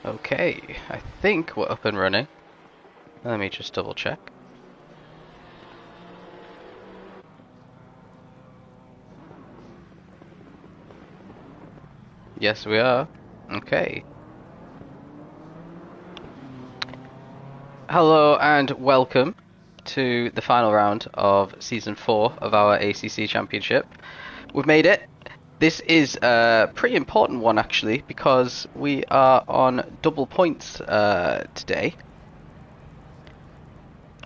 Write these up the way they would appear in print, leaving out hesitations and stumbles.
Okay, I think we're up and running. Let me just double check. Yes, we are. Okay. Hello and welcome to the final round of Season 4 of our ACC Championship. We've made it. This is a pretty important one actually because we are on double points today.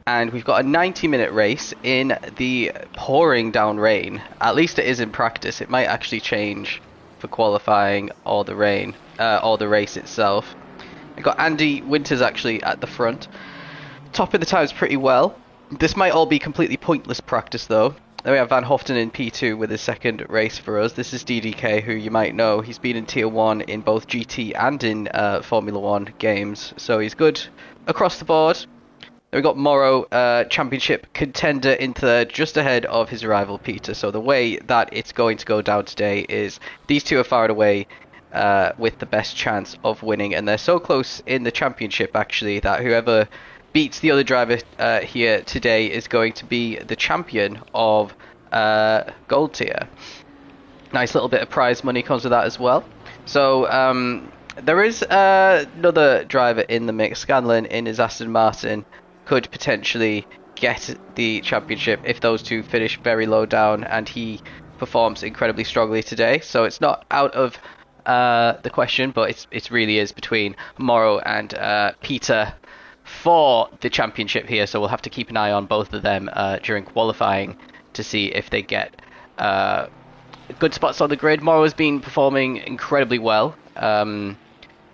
And we've got a 90-minute race in the pouring down rain. At least it is in practice. It might actually change for qualifying or the rain, or the race itself. We've got Andy Winters actually at the front, topping the times pretty well. This might all be completely pointless practice though. Then we have Van Hoften in P2 with his second race for us. This is DDK, who you might know. He's been in Tier 1 in both GT and in Formula 1 games, so he's good across the board. Then we got Morrow, championship contender in third, just ahead of his rival Peter. So the way that it's going to go down today is these two are far and away with the best chance of winning, and they're so close in the championship actually that whoever beats the other driver here today is going to be the champion of Gold Tier. Nice little bit of prize money comes with that as well. So there is another driver in the mix. Scanlon in his Aston Martin could potentially get the championship if those two finish very low down and he performs incredibly strongly today. So it's not out of the question, but it really is between Morrow and Peter for the championship here. So we'll have to keep an eye on both of them during qualifying to see if they get good spots on the grid. Morrow's been performing incredibly well.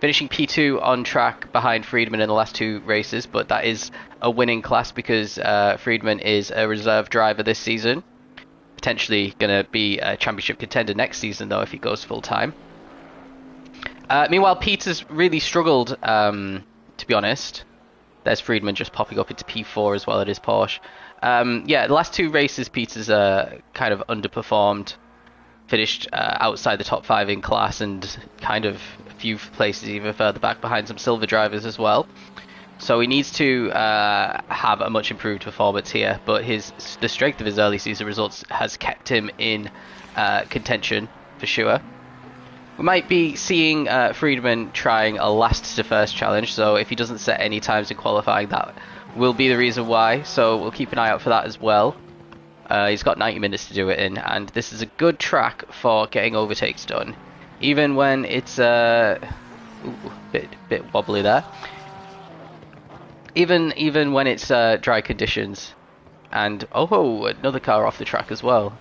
Finishing P2 on track behind Friedman in the last two races, but that is a winning class because Friedman is a reserve driver this season. Potentially going to be a championship contender next season, though, if he goes full time. Meanwhile, Peter's really struggled, to be honest. There's Friedman just popping up into P4 as well at his Porsche. Yeah, the last two races, Peter's kind of underperformed. Finished outside the top 5 in class and kind of a few places even further back behind some silver drivers as well. So he needs to have a much improved performance here, but the strength of his early season results has kept him in contention for sure. We might be seeing Friedman trying a last to first challenge, so if he doesn't set any times in qualifying, that will be the reason why, so we'll keep an eye out for that as well. He's got 90 minutes to do it in, and this is a good track for getting overtakes done, even when it's a bit wobbly there. Even when it's dry conditions, and oh, another car off the track as well.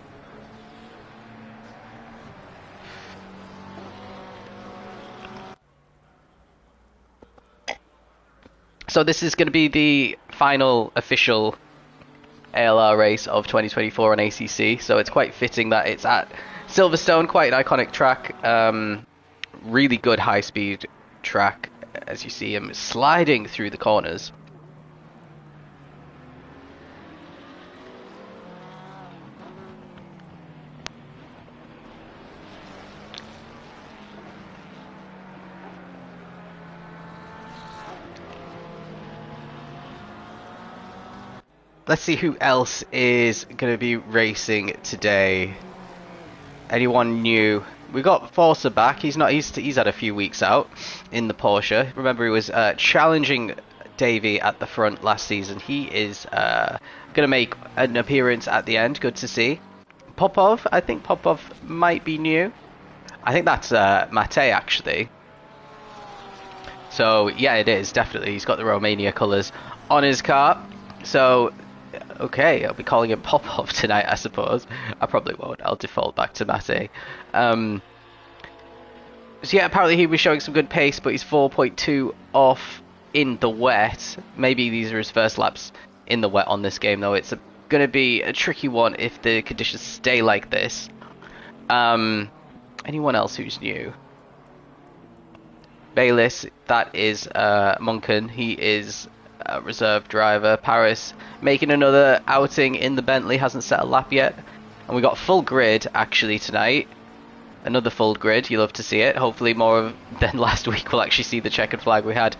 So this is going to be the final official ALR race of 2024 on ACC, so it's quite fitting that it's at Silverstone, quite an iconic track. Really good high-speed track, as you see him sliding through the corners. Let's see who else is going to be racing today. Anyone new? We got Forza back. He's had a few weeks out in the Porsche. Remember, he was challenging Davey at the front last season. He is going to make an appearance at the end. Good to see. Popov, I think Popov might be new. I think that's Mate actually. So yeah, it is definitely. He's got the Romania colours on his car. So okay, I'll be calling him Popov tonight, I suppose. I probably won't. I'll default back to Mate. So yeah, apparently he was showing some good pace, but he's 4.2 off in the wet. Maybe these are his first laps in the wet on this game, though. It's going to be a tricky one if the conditions stay like this. Anyone else who's new? Bayliss, that is Munkin. He is a reserve driver. Paris making another outing in the Bentley, hasn't set a lap yet. And we got full grid actually tonight. Another full grid, you love to see it. Hopefully than last week we'll actually see the checkered flag. We had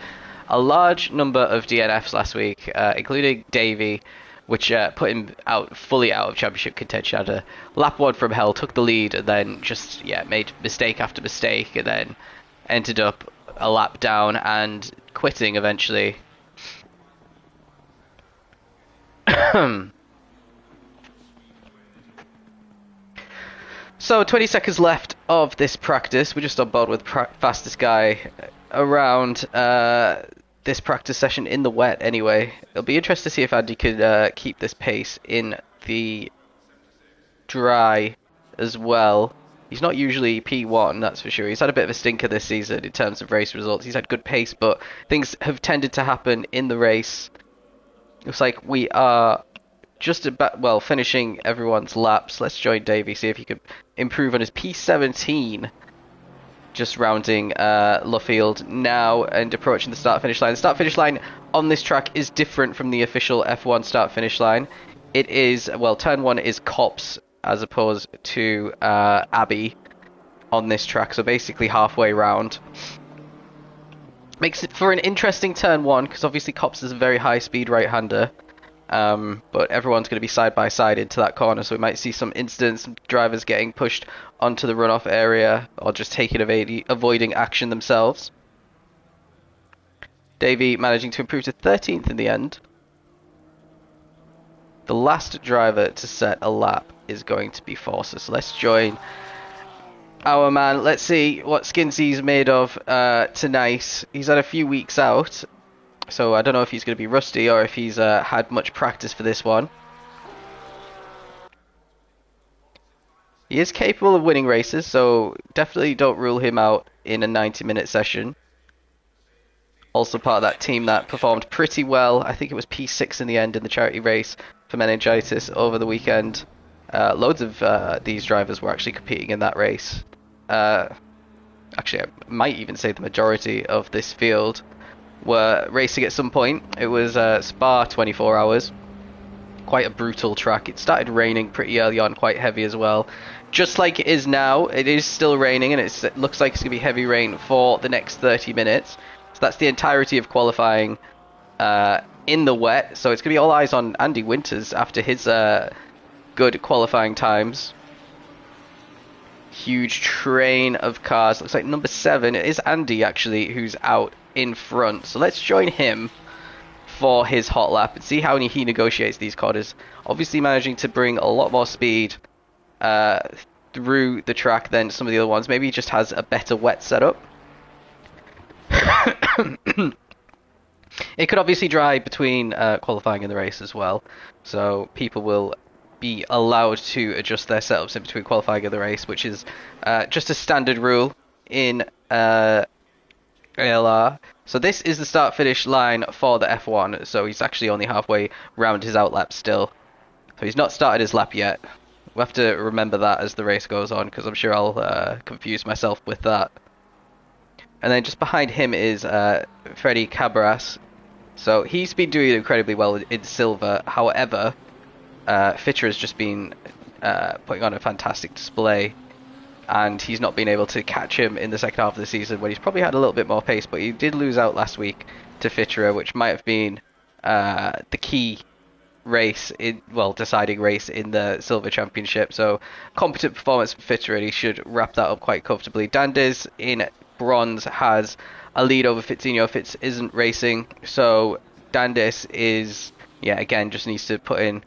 a large number of DNFs last week, including Davey, which put him fully out of championship contention. Had a lap one from hell, took the lead, and then just made mistake after mistake, and then ended up a lap down and quitting eventually. So 20 seconds left of this practice. We're just on board with fastest guy around this practice session in the wet anyway. It'll be interesting to see if Andy could keep this pace in the dry as well. He's not usually P1, that's for sure. He's had a bit of a stinker this season in terms of race results. He's had good pace, but things have tended to happen in the race. Looks like we are just about, well, finishing everyone's laps. Let's join Davey, see if he could improve on his P17. Just rounding Luffield now and approaching the start-finish line. The start-finish line on this track is different from the official F1 start-finish line. It is, well, turn 1 is Copse as opposed to Abbey on this track, so basically halfway round. Makes it for an interesting turn 1, because obviously Copse is a very high-speed right-hander. But everyone's going to be side by side into that corner, so we might see some incidents, some drivers getting pushed onto the runoff area or just avoiding action themselves. Davey managing to improve to 13th in the end. The last driver to set a lap is going to be Forcer, so let's join our man. Let's see what Skinsy's made of tonight. He's had a few weeks out, so I don't know if he's going to be rusty or if he's had much practice for this one. He is capable of winning races, so definitely don't rule him out in a 90-minute session. Also part of that team that performed pretty well. I think it was P6 in the end in the charity race for meningitis over the weekend. Loads of these drivers were actually competing in that race. Actually, I might even say the majority of this field were racing at some point. It was Spa 24 hours. Quite a brutal track. It started raining pretty early on, quite heavy as well. Just like it is now, it is still raining, and it looks like it's going to be heavy rain for the next 30 minutes. So that's the entirety of qualifying in the wet. So it's going to be all eyes on Andy Winters after his good qualifying times. Huge train of cars. Looks like number 7 is Andy, actually, who's out in front. So let's join him for his hot lap and see how he negotiates these corners. Obviously managing to bring a lot more speed through the track than some of the other ones. Maybe he just has a better wet setup. It could obviously dry between qualifying and the race as well, so people will be allowed to adjust their setups in between qualifying and the race, which is just a standard rule in ALR. So this is the start-finish line for the F1, so he's actually only halfway round his outlap still. So he's not started his lap yet. We'll have to remember that as the race goes on, because I'm sure I'll confuse myself with that. And then just behind him is Freddy Cabras. So he's been doing incredibly well in silver. However, Fitcher has just been putting on a fantastic display, and he's not been able to catch him in the second half of the season when he's probably had a little bit more pace, but he did lose out last week to Fitcher, which might have been the key race deciding race in the Silver Championship. So competent performance for Fitcher, and he should wrap that up quite comfortably. Dandes in bronze has a lead over Fitzinho. Fitz isn't racing, so Dandes is, again, just needs to put in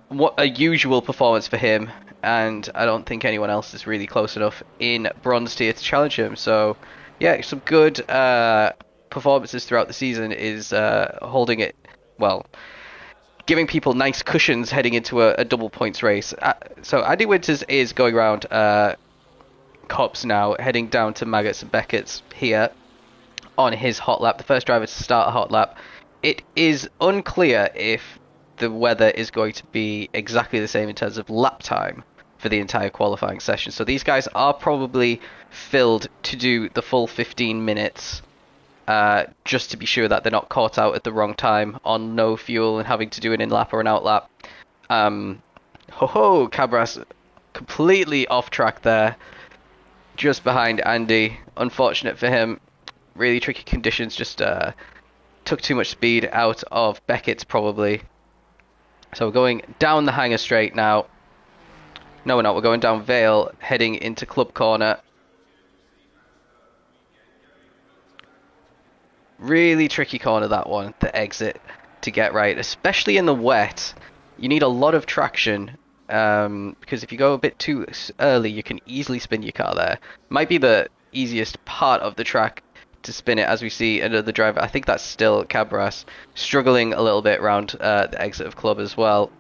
what a usual performance for him, and I don't think anyone else is really close enough in bronze tier to challenge him. So some good performances throughout the season is holding it well, giving people nice cushions heading into a double points race. So Andy Winters is going around Cops now, heading down to Maggots and Beckett's here on his hot lap, the first driver to start a hot lap. It is unclear if the weather is going to be exactly the same in terms of lap time for the entire qualifying session. So these guys are probably filled to do the full 15 minutes, just to be sure that they're not caught out at the wrong time on no fuel and having to do an in-lap or an out-lap. Cabras completely off track there. just behind Andy. Unfortunate for him. Really tricky conditions, just took too much speed out of Beckett's probably. So we're going down the hangar straight now. No, we're not. We're going down Vale, heading into Club Corner. Really tricky corner, that one, the exit to get right, especially in the wet. You need a lot of traction, because if you go a bit too early, you can easily spin your car there. Might be the easiest part of the track to spin it, as we see another driver. I think that's still Cabras, struggling a little bit around the exit of Club as well.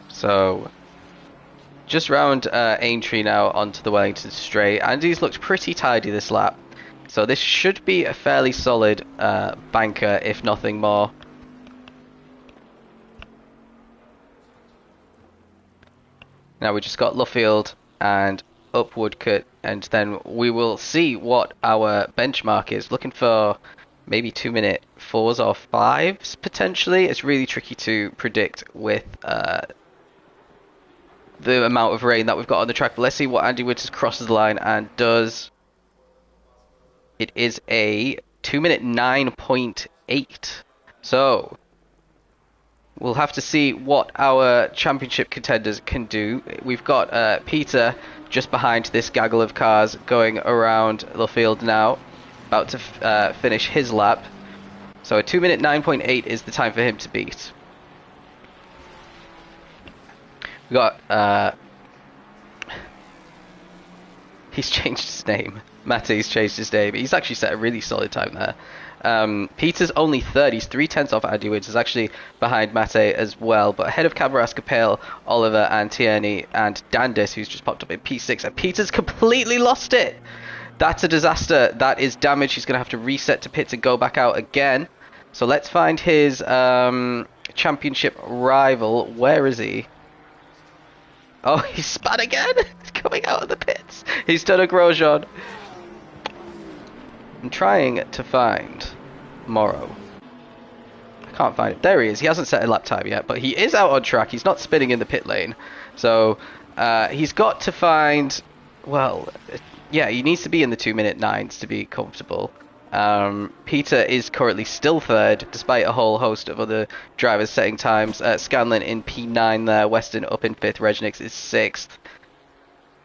So, just round Aintree now onto the Wellington Straight. Andy's looked pretty tidy this lap. So this should be a fairly solid banker, if nothing more. Now we just got Luffield and up Woodcote, and then we will see what our benchmark is. Looking for maybe 2-minute 4s or 5s potentially. It's really tricky to predict with the amount of rain that we've got on the track. But let's see what Andy Winters crosses the line and does. It is a 2-minute 9.8. So we'll have to see what our championship contenders can do. We've got Peter just behind this gaggle of cars going around the field now, about to finish his lap. So a 2-minute 9.8 is the time for him to beat. We got he's changed his name. Mate's changed his name. He's actually set a really solid time there. Peter's only third. He's 3/10 off Andy Woods. He's actually behind Mate as well. But ahead of Cabras, Capel, Oliver, and Tierney, and Dandis, who's just popped up in P6. And Peter's completely lost it. That's a disaster. That is damage. He's going to have to reset to pits and go back out again. So let's find his championship rival. Where is he? Oh, he's spun again. He's coming out of the pits. He's done a Grosjean. I'm trying to find Morrow. I can't find him. There he is. He hasn't set a lap time yet, but he is out on track. He's not spinning in the pit lane. So he's got to find... Well, yeah, he needs to be in the 2-minute 9s to be comfortable. Peter is currently still third, despite a whole host of other drivers setting times. Scanlon in P9 there, Weston up in 5th, Regnix is 6th.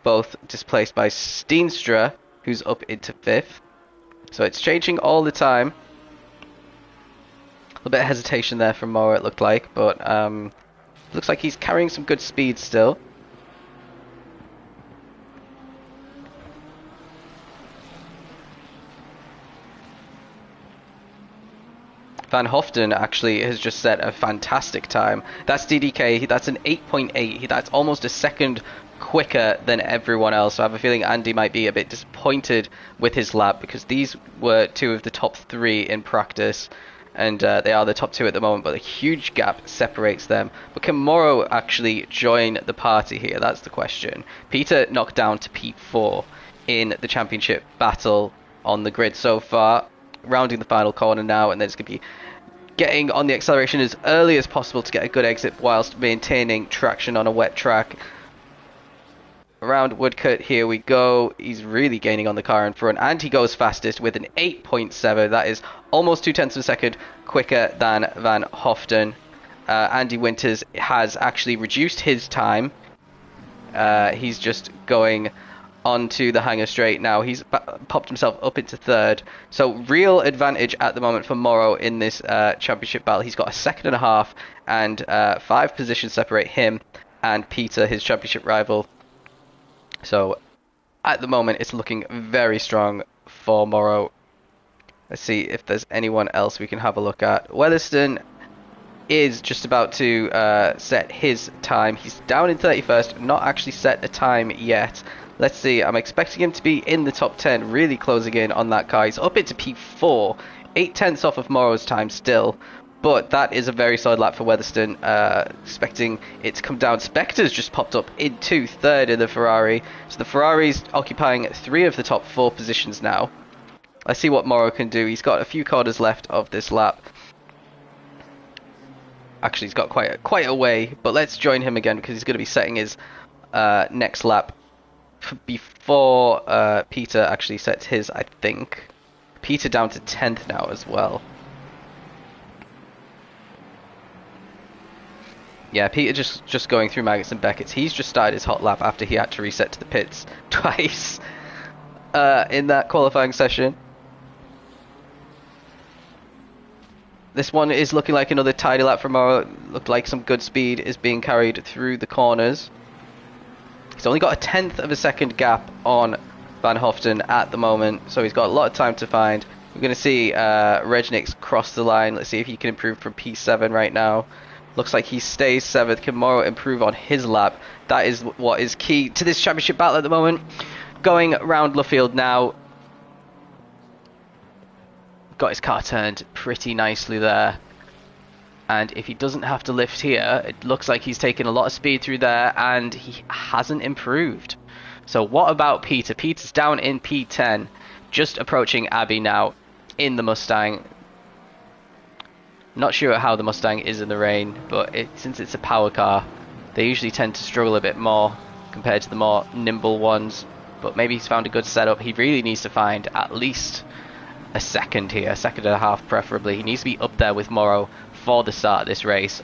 Both displaced by Steenstra, who's up into 5th. So it's changing all the time. A little bit of hesitation there from Moore, it looked like, but looks like he's carrying some good speed still. Van Hoften actually has just set a fantastic time. That's DDK, that's an 8.8. That's almost a second quicker than everyone else. So I have a feeling Andy might be a bit disappointed with his lap, because these were two of the top 3 in practice, and they are the top 2 at the moment, but a huge gap separates them. But can Morrow actually join the party here? That's the question. Peter knocked down to P4 in the championship battle on the grid so far. Rounding the final corner now, and then it's going to be getting on the acceleration as early as possible to get a good exit whilst maintaining traction on a wet track. Around Woodcote, here we go. He's really gaining on the car in front, and he goes fastest with an 8.7. That is almost 0.2 of a second quicker than Van Hoften. Andy Winters has actually reduced his time. He's just going onto the hangar straight now. He's popped himself up into 3rd. So real advantage at the moment for Morrow in this championship battle. He's got a 1.5 seconds, and 5 positions separate him and Peter, his championship rival. So at the moment it's looking very strong for Morrow. Let's see if there's anyone else we can have a look at. Weatherston is just about to set his time. He's down in 31st, not actually set a time yet. Let's see, I'm expecting him to be in the top 10, really closing in on that car. He's up into P4, 0.8 off of Morrow's time still, but that is a very solid lap for Weatherston. Expecting it to come down. Spectre's just popped up into 3rd in the Ferrari, so the Ferrari's occupying 3 of the top 4 positions now. Let's see what Morrow can do. He's got a few corners left of this lap. Actually, he's got quite a way, but let's join him again because he's going to be setting his next lap before Peter actually sets his, I think. Peter down to 10th now as well. Yeah, Peter just going through Maggots and Beckett's. He's just started his hot lap after he had to reset to the pits twice in that qualifying session. This one is looking like another tidy lap from Morrow. Looked like some good speed is being carried through the corners. He's only got a 10th of a second gap on Van Hoften at the moment, so he's got a lot of time to find. We're going to see Regnick's cross the line. Let's see if he can improve from P7 right now. Looks like he stays 7th. Can Morrow improve on his lap? That is what is key to this championship battle at the moment. Going around Luffield now. Got his car turned pretty nicely there. And if he doesn't have to lift here, it looks like he's taken a lot of speed through there and he hasn't improved. So what about Peter? Peter's down in P10, just approaching Abby now in the Mustang. Not sure how the Mustang is in the rain, but since it's a power car, they usually tend to struggle a bit more compared to the more nimble ones. But maybe he's found a good setup. He really needs to find at least a second here, second and a half preferably. He needs to be up there with Morrow for the start of this race.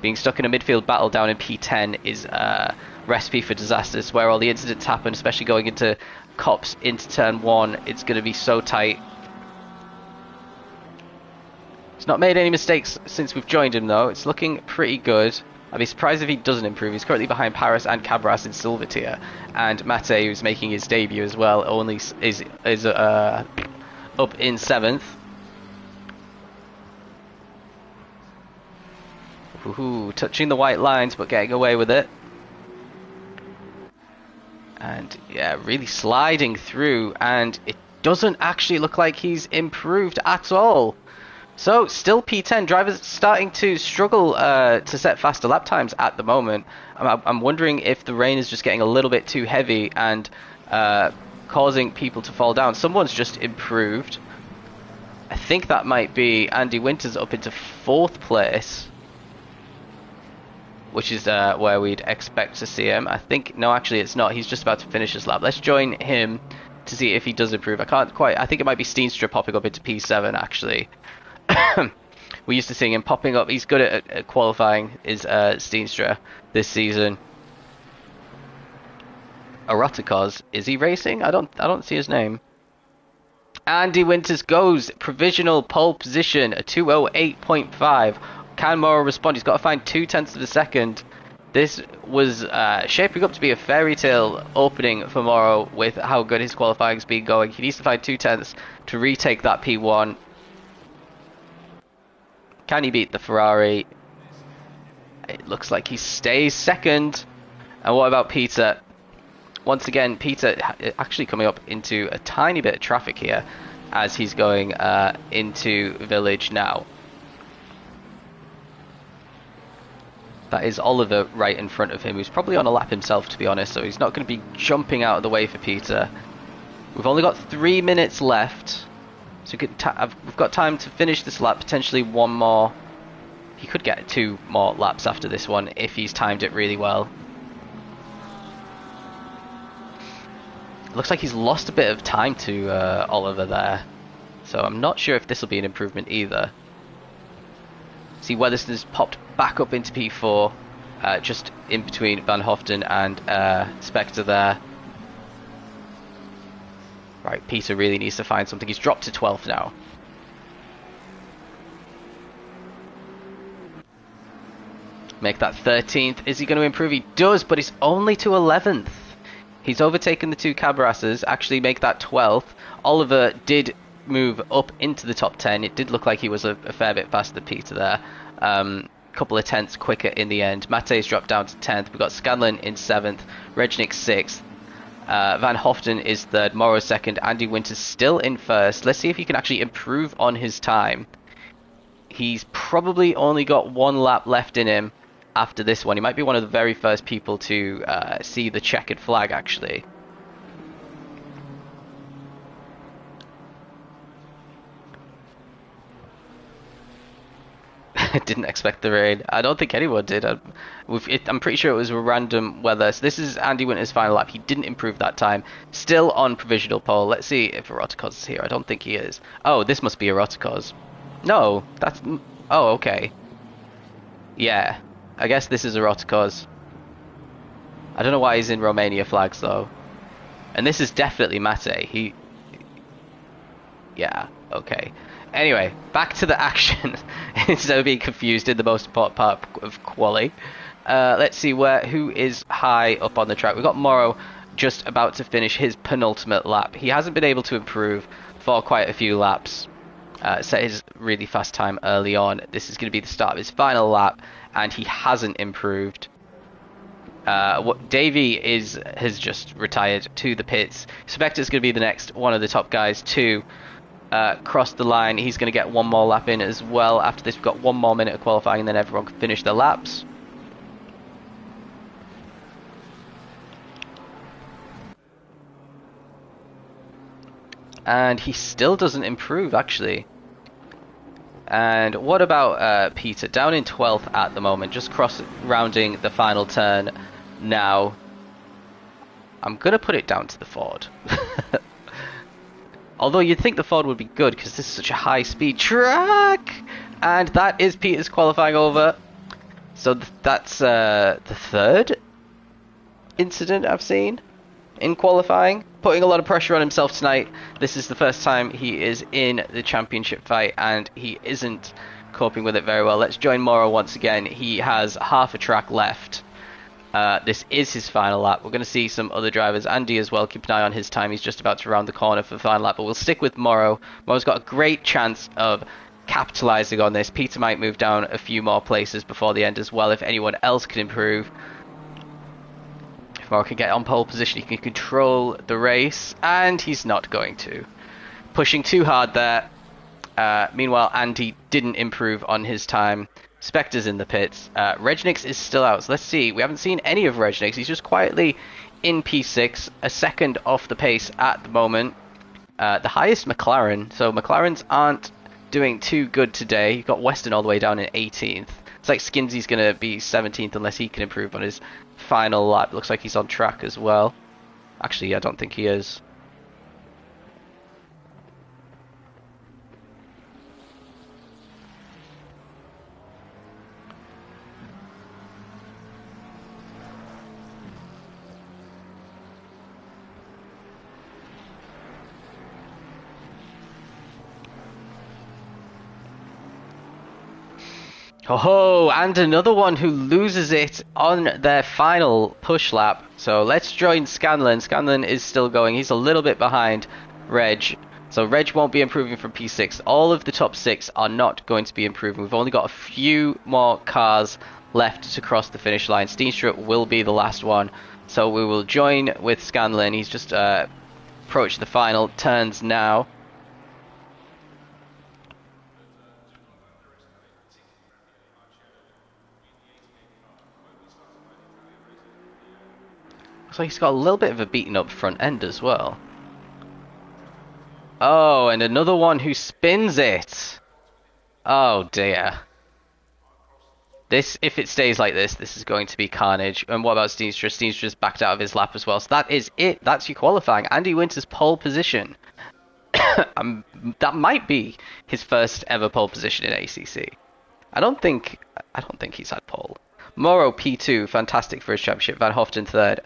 Being stuck in a midfield battle down in P10 is a recipe for disaster. It's where all the incidents happen, especially going into Cops into turn 1. It's going to be so tight. He's not made any mistakes since we've joined him though. It's looking pretty good. I'd be surprised if he doesn't improve. He's currently behind Paris and Cabras in silver tier, and Mate, who's making his debut as well, only is up in 7th. Ooh, touching the white lines but getting away with it. And yeah, really sliding through, and it doesn't actually look like he's improved at all. So still P10. Drivers starting to struggle to set faster lap times at the moment. I'm wondering if the rain is just getting a little bit too heavy and causing people to fall down. Someone's just improved. I think that might be Andy Winters up into 4th place, which is where we'd expect to see him. I think, no, actually it's not. He's just about to finish his lap. Let's join him to see if he does improve. I think it might be Steenstra popping up into P7 actually. We used to see him popping up. He's good at qualifying, is Steenstra this season. Eroticos, is he racing? I don't see his name. Andy Winters goes provisional pole position, a 2:08.5. Can Morrow respond? He's got to find 0.2 of a second. This was shaping up to be a fairy tale opening for Morrow with how good his qualifying's been going. He needs to find 0.2 to retake that P1. Can he beat the Ferrari? It looks like he stays 2nd. And what about Peter? Once again, Peter actually coming up into a tiny bit of traffic here as he's going into Village now. That is Oliver right in front of him, who's probably on a lap himself, to be honest, so he's not going to be jumping out of the way for Peter. We've only got 3 minutes left, so we've got time to finish this lap, potentially one more. He could get 2 more laps after this one if he's timed it really well. Looks like he's lost a bit of time to Oliver there, so I'm not sure if this will be an improvement either. See, Weatherston's popped back up into P4, just in between Van Hoften and Spectre there. Right, Peter really needs to find something. He's dropped to 12th now. Make that 13th. Is he going to improve? He does, but it's only to 11th. He's overtaken the 2 Cabrasses, actually make that 12th. Oliver did move up into the top 10. It did look like he was a fair bit faster than Peter there. Couple of tenths quicker in the end. Mate's dropped down to 10th. We've got Scanlon in 7th. Regnick 6th. Van Hoften is 3rd. Morrow 2nd. Andy Winters still in 1st. Let's see if he can actually improve on his time. He's probably only got 1 lap left in him after this one. He might be one of the very first people to see the checkered flag, actually. Didn't expect the rain. I don't think anyone did. I'm pretty sure it was random weather. So this is Andy Winter's final lap. He didn't improve that time. Still on provisional pole. Let's see if Eroticos is here. I don't think he is. Oh, this must be Eroticos. No, that's... Oh, okay. Yeah, I guess this is Eroticos. I don't know why he's in Romania flags, though. And this is definitely Mate. Yeah, okay. Anyway, back to the action. Instead of being confused in the most important part of quali. Let's see who is high up on the track. We've got Morrow just about to finish his penultimate lap. He hasn't been able to improve for quite a few laps. Set his really fast time early on. This is going to be the start of his final lap, and he hasn't improved. Davey has just retired to the pits. Spectre's going to be the next one of the top guys to cross the line. He's going to get one more lap in as well. After this, we've got 1 more minute of qualifying, and then everyone can finish their laps. And he still doesn't improve, actually. And what about Peter? Down in 12th at the moment, just rounding the final turn now. I'm going to put it down to the Ford. Although you'd think the Ford would be good because this is such a high speed track. And that is Peter's qualifying over. So that's the 3rd incident I've seen in qualifying. Putting a lot of pressure on himself tonight. This is the first time he is in the championship fight and he isn't coping with it very well. Let's join Morrow once again. He has half a track left. This is his final lap. We're going to see some other drivers. Andy as well. Keep an eye on his time. He's just about to round the corner for the final lap. But we'll stick with Morrow. Morrow's got a great chance of capitalising on this. Peter might move down a few more places before the end as well if anyone else can improve. If Morrow can get on pole position, he can control the race. And he's not going to. Pushing too hard there. Meanwhile, Andy didn't improve on his time. Spectre's in the pits. Regnix is still out. So let's see. We haven't seen any of Regnix. He's just quietly in P6. A second off the pace at the moment. The highest McLaren. So McLarens aren't doing too good today. You've got Weston all the way down in 18th. It's like Skinsy's going to be 17th unless he can improve on his final lap. Looks like he's on track as well. Actually, I don't think he is. Oh, and another one who loses it on their final push lap. So let's join Scanlon. Scanlon is still going. He's a little bit behind Reg. So Reg won't be improving from P6. All of the top 6 are not going to be improving. We've only got a few more cars left to cross the finish line. Steenstra will be the last one. So we will join with Scanlon. He's just approached the final turns now. So he's got a little bit of a beaten up front end as well. Oh, and another one who spins it. Oh dear. This, if it stays like this is going to be carnage. And what about Steenstra? Steenstra's backed out of his lap as well. So that is it. That's your qualifying. Andy Winter's pole position. That might be his first ever pole position in ACC. I don't think he's had pole. Morrow P2, fantastic for his championship. Van Hoften 3rd.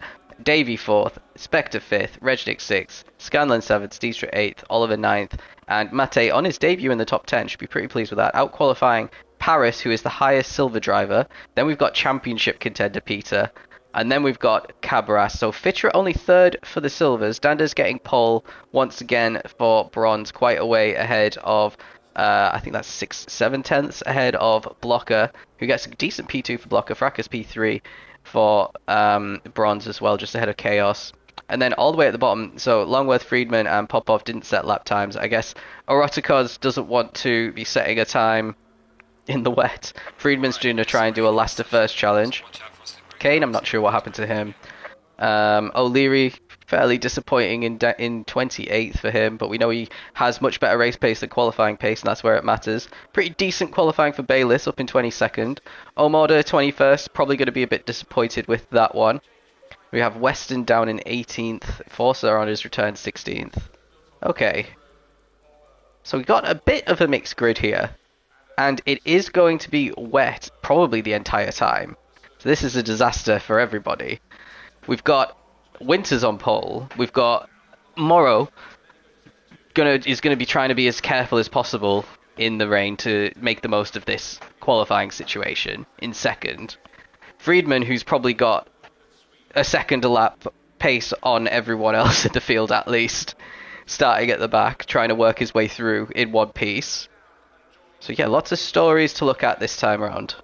Davey 4th, Spectre 5th, Regnick 6th, Scanlon 7th, Steenstra 8th, Oliver 9th, and Mate on his debut in the top 10. Should be pretty pleased with that. Out qualifying Paris, who is the highest silver driver. Then we've got championship contender Peter, and then we've got Cabras. So Fitra only 3rd for the silvers. Dander's getting pole once again for bronze, quite a way ahead of I think that's 7 tenths ahead of Blocker, who gets a decent P2 for Blocker. Fracas P3 for bronze as well, just ahead of Chaos. And then all the way at the bottom, so Longworth, Friedman, and Popov didn't set lap times. I guess Eroticos doesn't want to be setting a time in the wet. Friedman's going to try and do a last to first challenge. Kane, I'm not sure what happened to him. O'Leary fairly disappointing in 28th for him, but we know he has much better race pace than qualifying pace, and that's where it matters. Pretty decent qualifying for Bayliss, up in 22nd. Omoda, 21st, probably going to be a bit disappointed with that one. We have Weston down in 18th, Forza on his return 16th. Okay. So we got a bit of a mixed grid here, and it is going to be wet probably the entire time. So this is a disaster for everybody. We've got Winters on pole. We've got Morrow is gonna be trying to be as careful as possible in the rain to make the most of this qualifying situation in second. Friedman, who's probably got a second a lap pace on everyone else in the field at least, starting at the back, trying to work his way through in one piece. So yeah, lots of stories to look at this time around.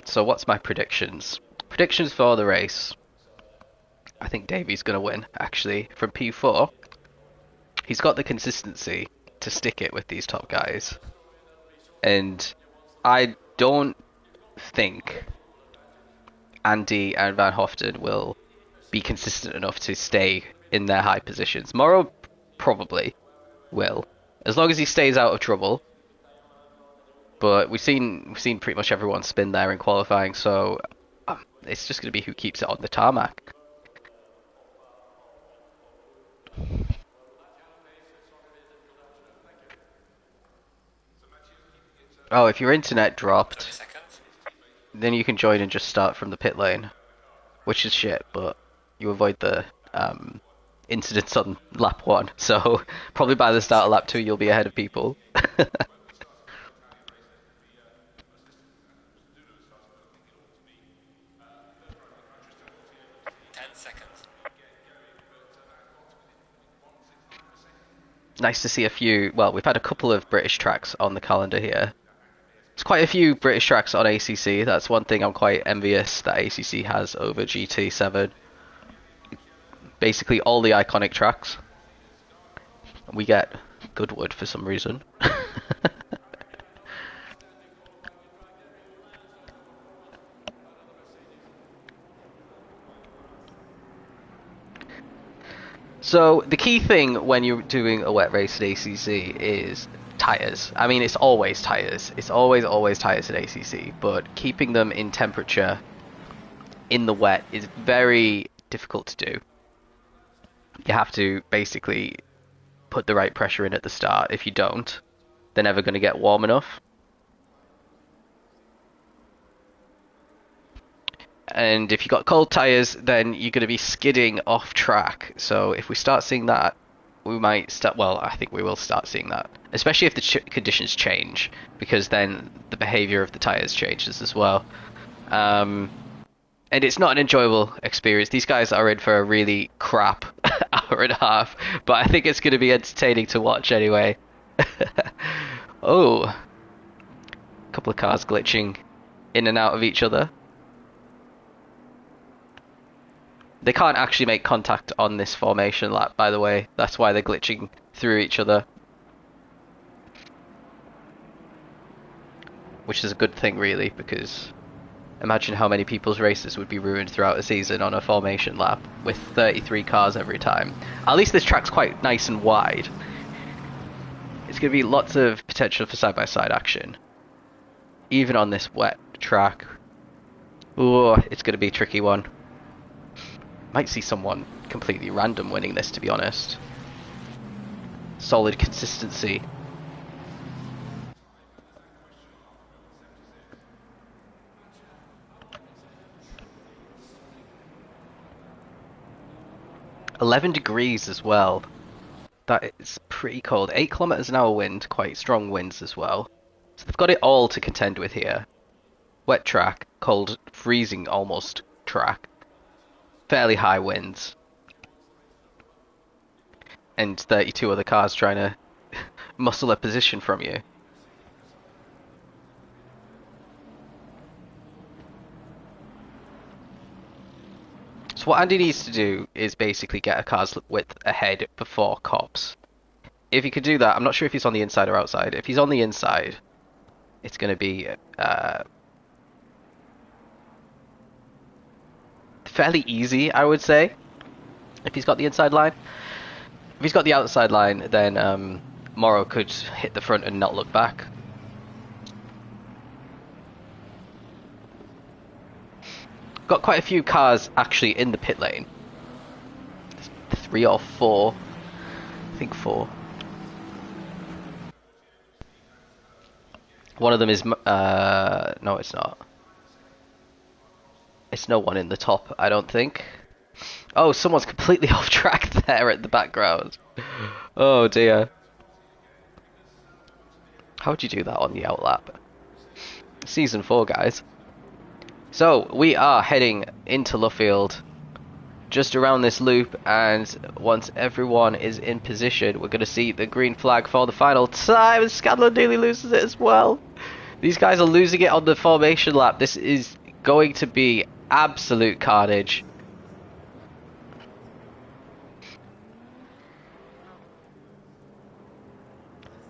So what's my predictions? Predictions for the race. I think Davey's going to win, actually, from P4. He's got the consistency to stick it with these top guys. And I don't think Andy and Van Hoften will be consistent enough to stay in their high positions. Morrow probably will, as long as he stays out of trouble. But we've seen pretty much everyone spin there in qualifying, so it's just going to be who keeps it on the tarmac. Oh, if your internet dropped, then you can join and just start from the pit lane, which is shit, but you avoid the incidents on lap 1, so probably by the start of lap 2 you'll be ahead of people. Nice to see a few, well, we've had a couple of British tracks on the calendar here. There's quite a few British tracks on ACC. That's one thing I'm quite envious that ACC has over GT7. Basically all the iconic tracks. We get Goodwood for some reason. So the key thing when you're doing a wet race at ACC is tyres. I mean, it's always tyres. It's always tyres at ACC, but keeping them in temperature in the wet is very difficult to do. You have to basically put the right pressure in at the start. If you don't, they're never going to get warm enough. And if you've got cold tyres, then you're going to be skidding off track. So if we start seeing that, we might start, well, I think we will start seeing that. Especially if the conditions change, because then the behaviour of the tyres changes as well. And it's not an enjoyable experience. These guys are in for a really crap hour and a half, but I think it's going to be entertaining to watch anyway. Oh, a couple of cars glitching in and out of each other. They can't actually make contact on this formation lap, by the way. That's why they're glitching through each other. Which is a good thing, really, because imagine how many people's races would be ruined throughout the season on a formation lap with 33 cars every time. At least this track's quite nice and wide. It's going to be lots of potential for side-by-side action. Even on this wet track. Ooh, it's going to be a tricky one. Might see someone completely random winning this, to be honest. Solid consistency. $11 degrees as well. That is pretty cold. 8 kilometers an hour wind, quite strong winds as well. So they've got it all to contend with here. Wet track, cold, freezing almost track. Fairly high winds. And 32 other cars trying to muscle a position from you. So what Andy needs to do is basically get a car's width ahead before Cops. if he could do that, I'm not sure if he's on the inside or outside. If he's on the inside, it's going to be fairly easy, I would say, if he's got the inside line. If he's got the outside line, then Morrow could hit the front and not look back. Got quite a few cars actually in the pit lane. There's 3 or 4. I think 4. One of them is no, it's not. It's no one in the top, I don't think. Oh, someone's completely off track there at the background. Oh dear. How'd you do that on the outlap? Season 4, guys. So, we are heading into Luffield, just around this loop, and once everyone is in position, we're going to see the green flag for the final time, and Scanlon nearly loses it as well. These guys are losing it on the formation lap. This is going to be absolute carnage.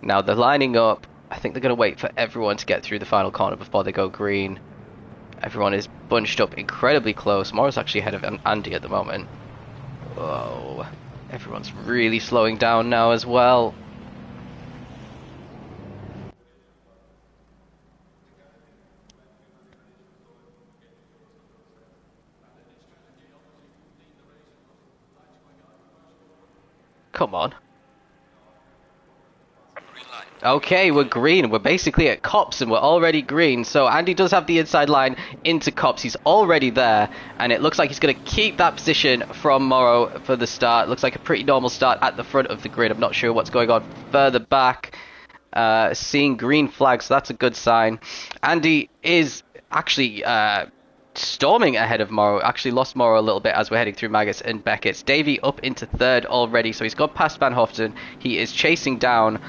Now they're lining up. I think they're going to wait for everyone to get through the final corner before they go green. Everyone is bunched up incredibly close. Morrow's actually ahead of Andy at the moment. Whoa. Everyone's really slowing down now as well. Come on. Okay, we're green. We're basically at Cops and we're already green. So Andy does have the inside line into Cops. He's already there. And it looks like he's going to keep that position from Morrow for the start. Looks like a pretty normal start at the front of the grid. I'm not sure what's going on further back. Seeing green flags, so that's a good sign. Andy is actually storming ahead of Morrow. Actually lost Morrow a little bit as we're heading through Maggots and Beckett's. Davey up into 3rd already, so he's got past Van Hoften. He is chasing down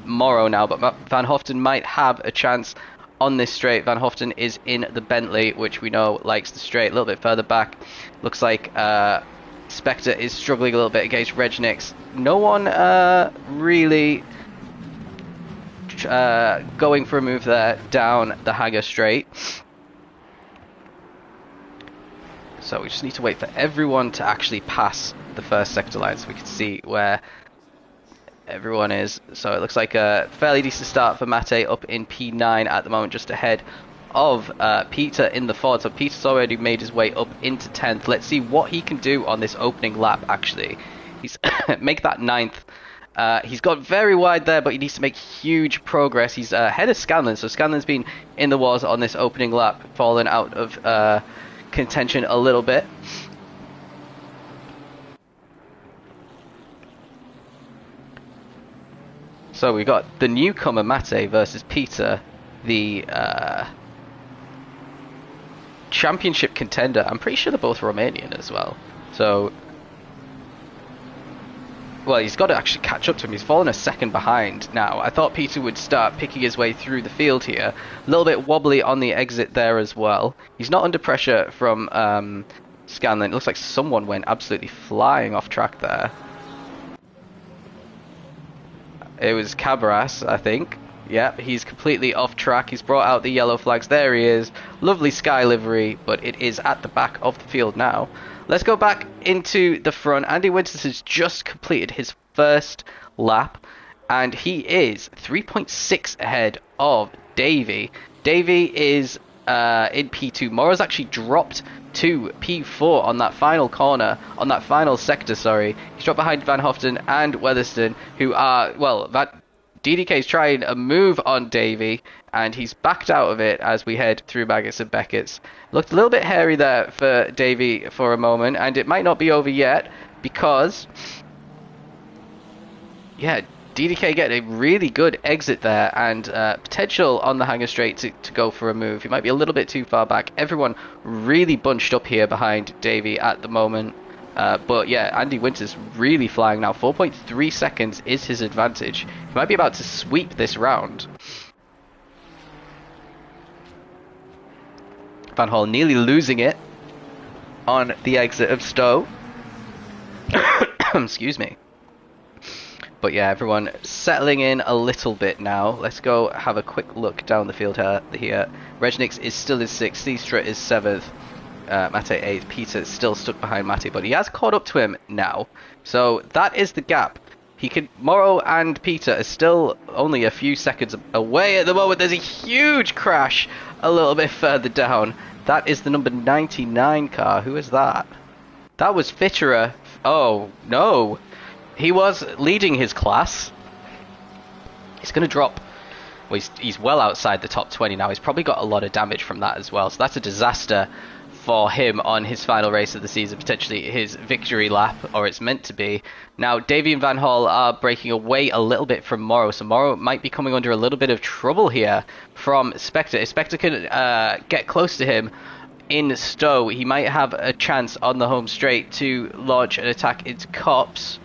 Morrow now, but Van Hoften might have a chance on this straight. Van Hoften is in the Bentley, which we know likes the straight. A little bit further back, looks like Spectre is struggling a little bit against Regnix. No one really going for a move there down the hangar straight. So we just need to wait for everyone to actually pass the first sector line so we can see where everyone is. So it looks like a fairly decent start for Mate up in P9 at the moment, just ahead of Peter in the Ford. So Peter's already made his way up into 10th. Let's see what he can do on this opening lap, actually. He's make that 9th. He's got very wide there, but he needs to make huge progress. He's ahead of Scanlon, so Scanlon's been in the wars on this opening lap, fallen out of contention a little bit. So we got the newcomer Mate versus Peter, the championship contender. I'm pretty sure they're both Romanian as well. So, well, he's got to actually catch up to him. He's fallen a second behind now. I thought Peter would start picking his way through the field here. A little bit wobbly on the exit there as well. He's not under pressure from Scanlon. It looks like someone went absolutely flying off track there. It was Cabras, I think. Yeah, he's completely off track. He's brought out the yellow flags. There he is. Lovely sky livery, but it is at the back of the field now. Let's go back into the front. Andy Winters has just completed his first lap, and he is 3.6 ahead of Davey. Davey is in P2. Morrow's actually dropped to P4 on that final corner, on that final sector, sorry. He's dropped behind Van Hoften and Weatherston, who are, well, DDK's trying a move on Davey, and he's backed out of it as we head through Maggots and Beckett's. Looked a little bit hairy there for Davey for a moment, and it might not be over yet, because, yeah, DDK getting a really good exit there, and potential on the hangar straight to go for a move. He might be a little bit too far back. Everyone really bunched up here behind Davey at the moment. But yeah, Andy Winters really flying now. 4.3 seconds is his advantage. He might be about to sweep this round. Van Hall nearly losing it on the exit of Stowe. Excuse me. But yeah, everyone settling in a little bit now. Let's go have a quick look down the field here. Regnix is still in 6th, Seastra is 7th, Mate 8th, Peter is still stuck behind Mate, but he has caught up to him now. So that is the gap. Morrow and Peter are still only a few seconds away at the moment. There's a huge crash a little bit further down. That is the number 99 car. Who is that? That was Fitterer. Oh, no. He was leading his class. He's going to drop. Well, he's well outside the top 20 now. He's probably got a lot of damage from that as well. So that's a disaster for him on his final race of the season, potentially his victory lap, or it's meant to be. Now, Davy and Van Hall are breaking away a little bit from Morrow, so Morrow might be coming under a little bit of trouble here from Spectre. If Spectre can get close to him in Stowe, he might have a chance on the home straight to launch an attack into Cops.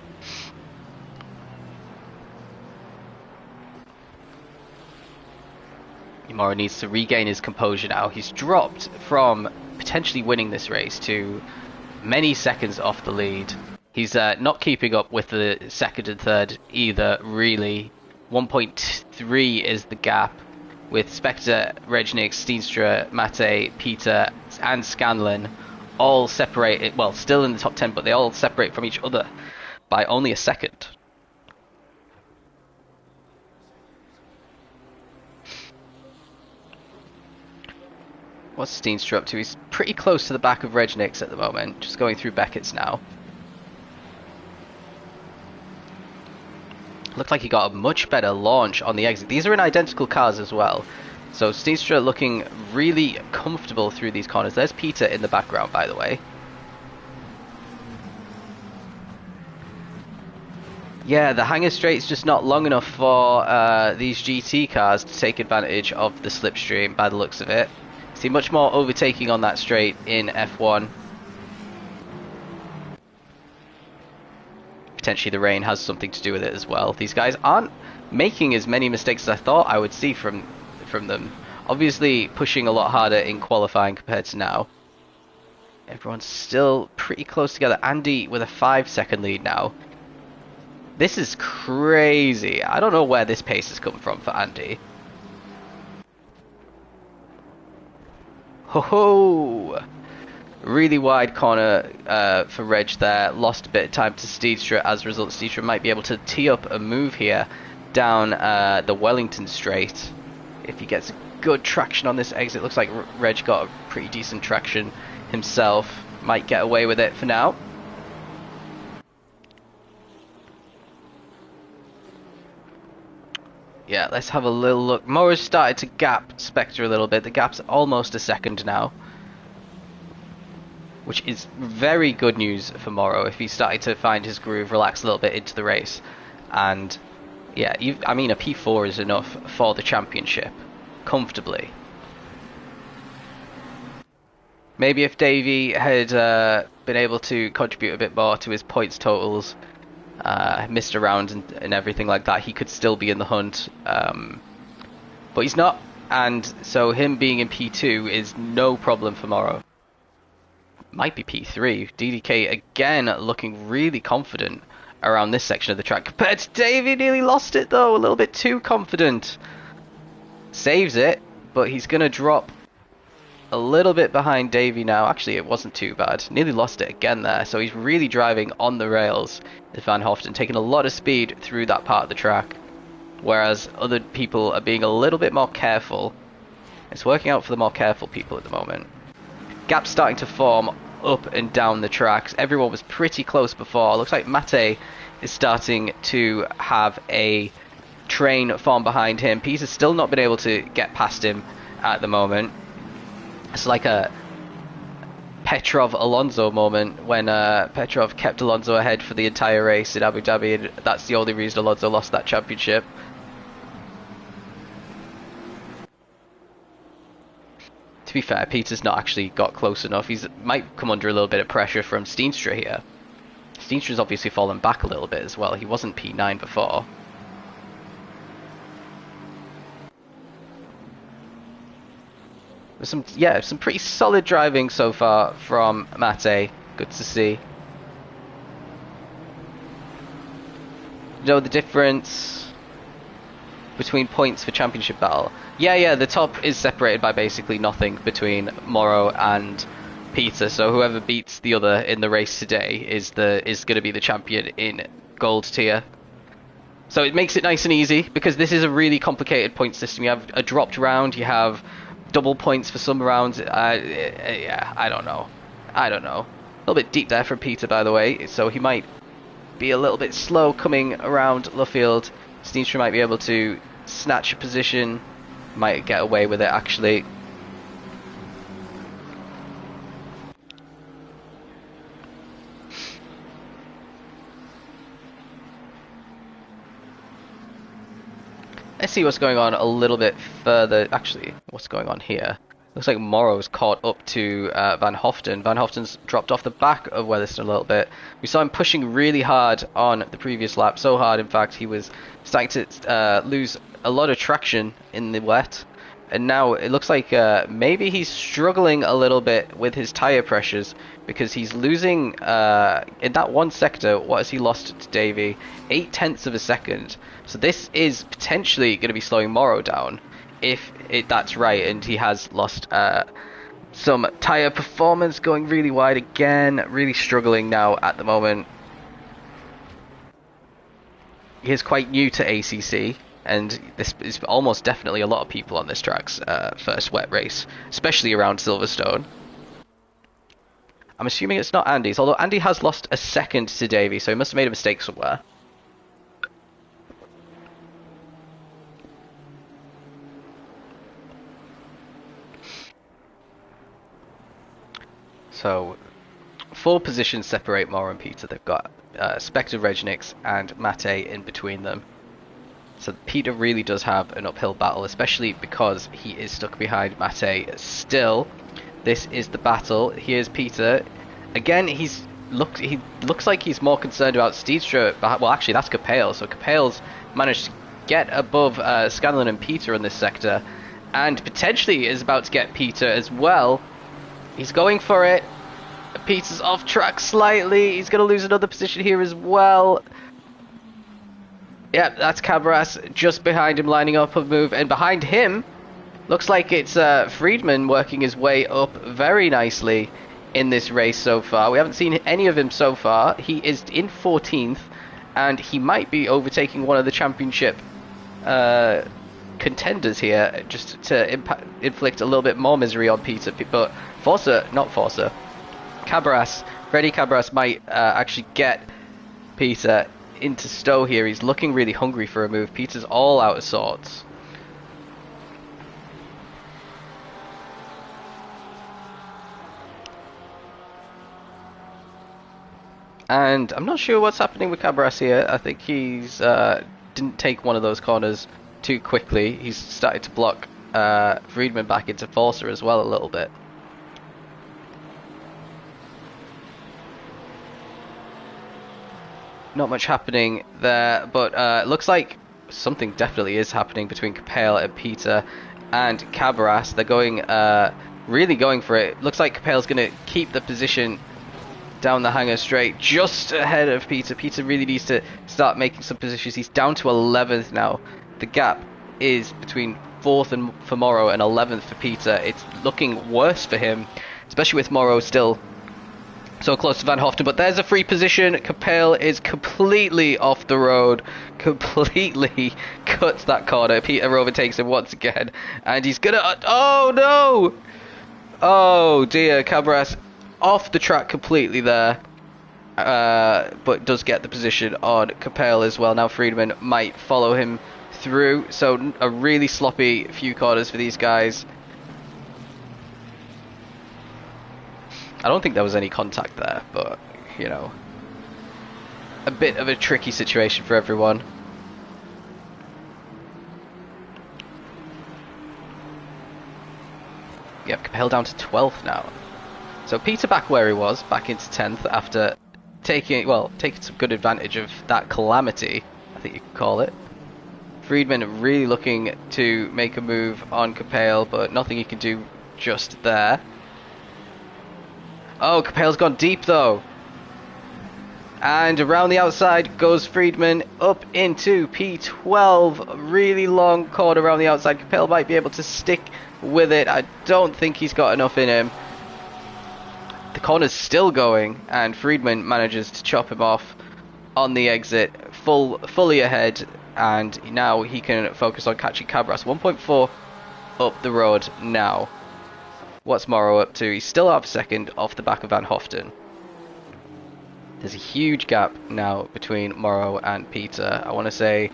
Morrow needs to regain his composure now. He's dropped from potentially winning this race to many seconds off the lead. He's not keeping up with the second and third either, really. 1.3 is the gap, with Spectre, Regnix, Steenstra, Mate, Peter and Scanlon all separated, well, still in the top 10, but they all separate from each other by only a second. What's Steenstra up to? He's pretty close to the back of Regnix at the moment, just going through Beckett's now. Looked like he got a much better launch on the exit. These are in identical cars as well. So Steenstra looking really comfortable through these corners. There's Peter in the background, by the way. Yeah, the hanger straight's just not long enough for these GT cars to take advantage of the slipstream, by the looks of it. See much more overtaking on that straight in F1. Potentially the rain has something to do with it as well. These guys aren't making as many mistakes as I thought I would see from them. Obviously pushing a lot harder in qualifying compared to now. Everyone's still pretty close together. Andy with a 5-second lead now. This is crazy. I don't know where this pace has come from for Andy. Ho ho! Really wide corner for Reg there. Lost a bit of time to Steedstra. As a result, Steedstra might be able to tee up a move here down the Wellington straight. If he gets good traction on this exit. Looks like Reg got a pretty decent traction himself. Might get away with it for now. Yeah, let's have a little look. Morrow's started to gap Spectre a little bit. The gap's almost a second now, which is very good news for Morrow if he's starting to find his groove, relax a little bit into the race. And yeah, I mean, a P4 is enough for the championship, comfortably. Maybe if Davey had been able to contribute a bit more to his points totals, missed around and everything like that, he could still be in the hunt, but he's not, and so him being in P2 is no problem for Morrow. Might be P3. DDK again looking really confident around this section of the track compared to Davey. Nearly lost it though, a little bit too confident. Saves it, but he's gonna drop a little bit behind Davey now. Actually, it wasn't too bad. Nearly lost it again there. So he's really driving on the rails, is Van Hoften, taking a lot of speed through that part of the track. Whereas other people are being a little bit more careful. It's working out for the more careful people at the moment. Gaps starting to form up and down the tracks. Everyone was pretty close before. Looks like Mate is starting to have a train form behind him. Peter's still not been able to get past him at the moment. It's like a Petrov-Alonso moment when Petrov kept Alonso ahead for the entire race in Abu Dhabi, and that's the only reason Alonso lost that championship. To be fair, Peter's not actually got close enough. He might come under a little bit of pressure from Steenstra here. Steenstra's obviously fallen back a little bit as well. He wasn't P9 before. There's some pretty solid driving so far from Mate. Good to see. You know the difference between points for championship battle? Yeah, the top is separated by basically nothing between Morrow and Peter, so whoever beats the other in the race today is going to be the champion in gold tier. So it makes it nice and easy, because this is a really complicated point system. You have a dropped round, you have double points for some rounds. Yeah, I don't know. A little bit deep there from Peter, by the way, so he might be a little bit slow coming around Luffield. Steenstra might be able to snatch a position, might get away with it actually. Let's see what's going on a little bit further. Actually, what's going on here? Looks like Morrow's caught up to Van Hoften. Van Hoften's dropped off the back of Weatherston a little bit. We saw him pushing really hard on the previous lap. So hard, in fact, he was starting to lose a lot of traction in the wet. And now it looks like maybe he's struggling a little bit with his tyre pressures, because he's losing in that one sector. What has he lost to Davey? 0.8 of a second. So this is potentially going to be slowing Morrow down, if that's right, and he has lost some tyre performance, going really wide again, really struggling now at the moment. He is quite new to ACC, and this is almost definitely a lot of people on this track's first wet race, especially around Silverstone. I'm assuming it's not Andy's, although Andy has lost a second to Davey, so he must have made a mistake somewhere. So, 4 positions separate Morrow and Peter. They've got Spectre, Regnix, and Mate in between them. So Peter really does have an uphill battle, especially because he is stuck behind Mate still. This is the battle. Here's Peter. Again, he looks like he's more concerned about Steedstra. Well, actually, that's Capale. So Capale's managed to get above Scanlon and Peter in this sector, and potentially is about to get Peter as well. He's going for it. Peter's off track slightly. He's going to lose another position here as well. Yep, that's Cabras just behind him, lining up a move. And behind him, looks like it's Friedman working his way up very nicely in this race so far. We haven't seen any of him so far. He is in 14th, and he might be overtaking one of the championship contenders here, just to inflict a little bit more misery on Peter. But Freddy Cabras might actually get Peter into Stowe here. He's looking really hungry for a move. Peter's all out of sorts. And I'm not sure what's happening with Cabras here. I think he's didn't take one of those corners too quickly. He's started to block Friedman back into Forcer as well a little bit. Not much happening there, but it looks like something definitely is happening between Capale and Peter and Cabras. They're going, really going for it. Looks like Capale's going to keep the position down the hanger straight, just ahead of Peter. Peter really needs to start making some positions. He's down to 11th now. The gap is between 4th for Morrow and 11th for Peter. It's looking worse for him, especially with Morrow still so close to Van Hoften. But there's a free position. Capale is completely off the road, completely cuts that corner. Peter overtakes him once again, and he's gonna oh no, oh dear. Cabras off the track completely there, but does get the position on Capale as well. Now Friedman might follow him through, so a really sloppy few corners for these guys. I don't think there was any contact there, but, you know, a bit of a tricky situation for everyone. Yep, Capale down to 12th now. So Peter back where he was, back into 10th after taking some good advantage of that calamity, I think you could call it. Friedman really looking to make a move on Capale, but nothing he can do just there. Oh, Capale's gone deep though. And around the outside goes Friedman up into P12. Really long corner around the outside. Capel might be able to stick with it. I don't think he's got enough in him. The corner's still going, and Friedman manages to chop him off on the exit, fully ahead, and now he can focus on catching Cabras. 1.4 up the road now. What's Morrow up to? He's still half a second off the back of Van Hoften. There's a huge gap now between Morrow and Peter. I want to say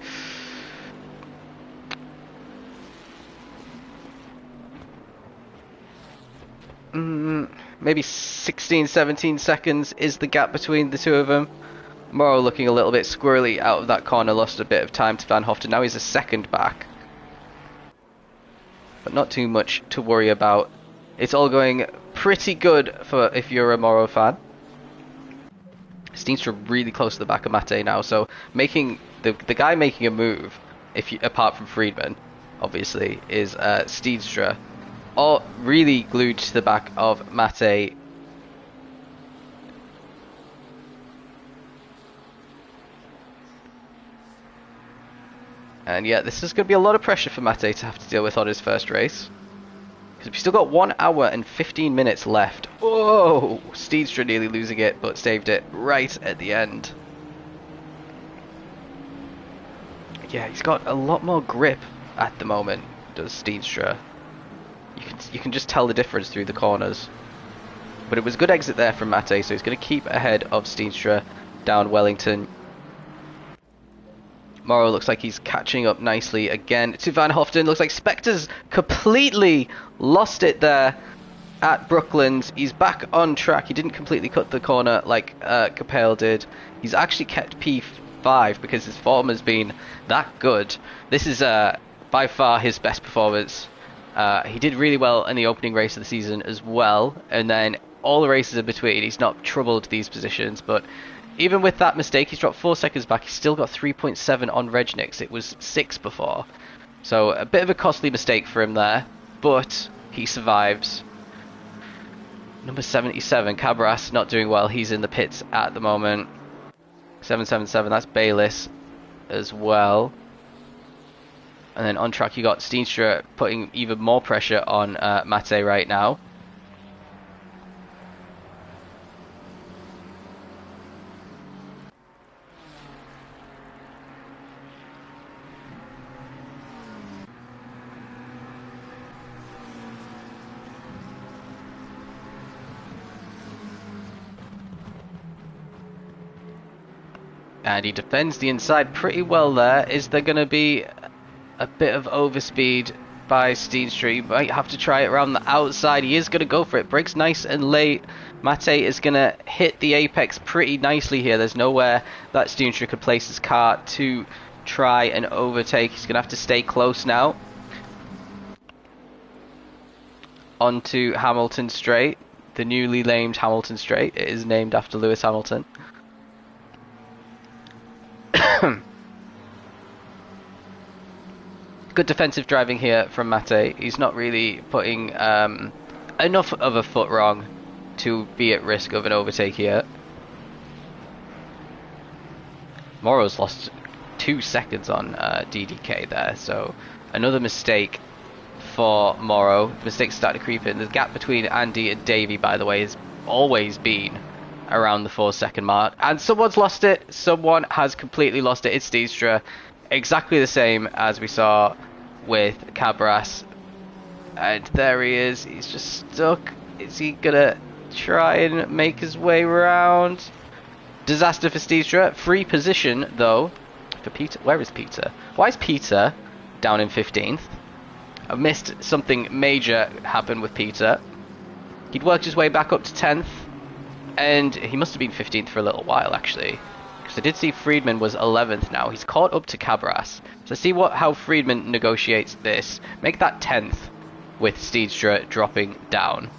maybe 16, 17 seconds is the gap between the two of them. Morrow looking a little bit squirrely out of that corner, lost a bit of time to Van Hoften. Now he's a second back. But not too much to worry about. It's all going pretty good for if you're a Morrow fan. Steenstra really close to the back of Mate now, so making the guy making a move, apart from Friedman, obviously, is Steenstra, all really glued to the back of Mate. And yeah, this is going to be a lot of pressure for Mate to have to deal with on his first race. Because we've still got 1 hour and 15 minutes left. Whoa! Steenstra nearly losing it, but saved it right at the end. Yeah, he's got a lot more grip at the moment, does Steenstra. You can just tell the difference through the corners. But it was a good exit there from Mate, so he's going to keep ahead of Steenstra down Wellington. Morrow looks like he's catching up nicely again to Van Hoften. Looks like Spectre's completely lost it there at Brooklands. He's back on track. He didn't completely cut the corner like Capel did. He's actually kept P5 because his form has been that good. This is by far his best performance. He did really well in the opening race of the season as well. And then all the races in between, he's not troubled these positions. But even with that mistake, he's dropped 4 seconds back. He's still got 3.7 on Regnix. It was 6 before. So a bit of a costly mistake for him there. But he survives. Number 77, Cabras, not doing well. He's in the pits at the moment. 777, that's Bayliss as well. And then on track you got Steenstra putting even more pressure on Mate right now. And he defends the inside pretty well there. Is there going to be a bit of overspeed by Steenstra? He might have to try it around the outside. He is going to go for it. Brakes nice and late. Mate is going to hit the apex pretty nicely here. There's nowhere that Steenstra could place his car to try and overtake. He's going to have to stay close now. Onto Hamilton Straight. The newly named Hamilton Straight. It is named after Lewis Hamilton. Good defensive driving here from Mate. He's not really putting enough of a foot wrong to be at risk of an overtake here. Morrow's lost 2 seconds on DDK there, so another mistake for Morrow. The mistakes start to creep in. The gap between Andy and Davey, by the way, has always been around the 4-second mark, and someone's lost it. Someone has completely lost it. It's Steenstra. Exactly the same as we saw with Cabras. And there he is. He's just stuck. Is he gonna try and make his way around? Disaster for Steenstra. Free position though for Peter. Where is Peter? Why is Peter down in 15th? I missed something major happen with Peter. He'd worked his way back up to 10th. And he must have been 15th for a little while, actually. Because I did see Friedman was 11th now. He's caught up to Cabras. So see how Friedman negotiates this. Make that 10th with Steenstra dropping down.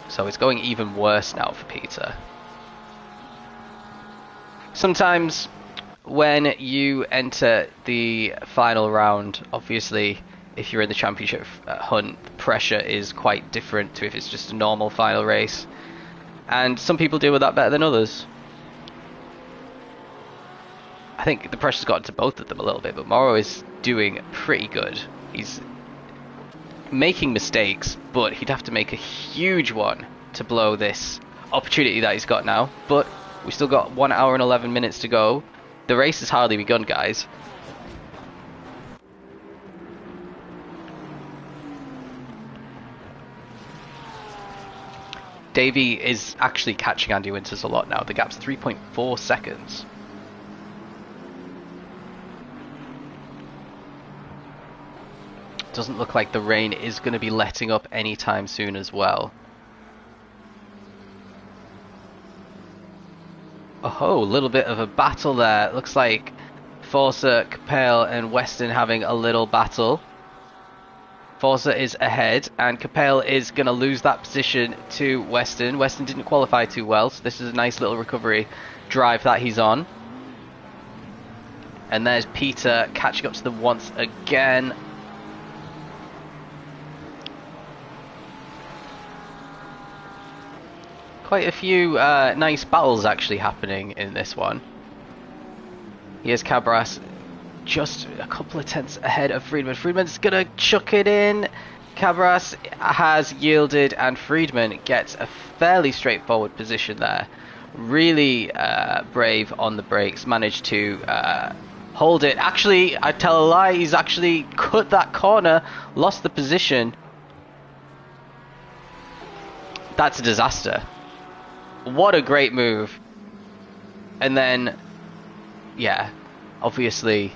So it's going even worse now for Peter. Sometimes when you enter the final round, obviously, if you're in the championship hunt, the pressure is quite different to if it's just a normal final race. And some people deal with that better than others. I think the pressure's gotten to both of them a little bit, but Morrow is doing pretty good. He's making mistakes, but he'd have to make a huge one to blow this opportunity that he's got now. But we still got 1 hour and 11 minutes to go. The race has hardly begun, guys. Davey is actually catching Andy Winters a lot now. The gap's 3.4 seconds. Doesn't look like the rain is going to be letting up anytime soon as well. Oh, a little bit of a battle there. Looks like Forza, Capel and Weston having a little battle. Forza is ahead, and Capel is going to lose that position to Weston. Weston didn't qualify too well, so this is a nice little recovery drive that he's on. And there's Peter catching up to them once again. Quite a few nice battles actually happening in this one. Here's Cabras just a couple of tenths ahead of Friedman. Friedman's gonna chuck it in. Cabras has yielded, and Friedman gets a fairly straightforward position there. Really brave on the brakes, managed to hold it. Actually, I tell a lie, he's actually cut that corner, lost the position. That's a disaster. What a great move. And then, yeah, obviously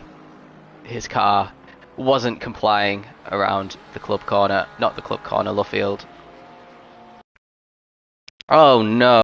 his car wasn't complying around the club corner. Not the club corner, Luffield. Oh no.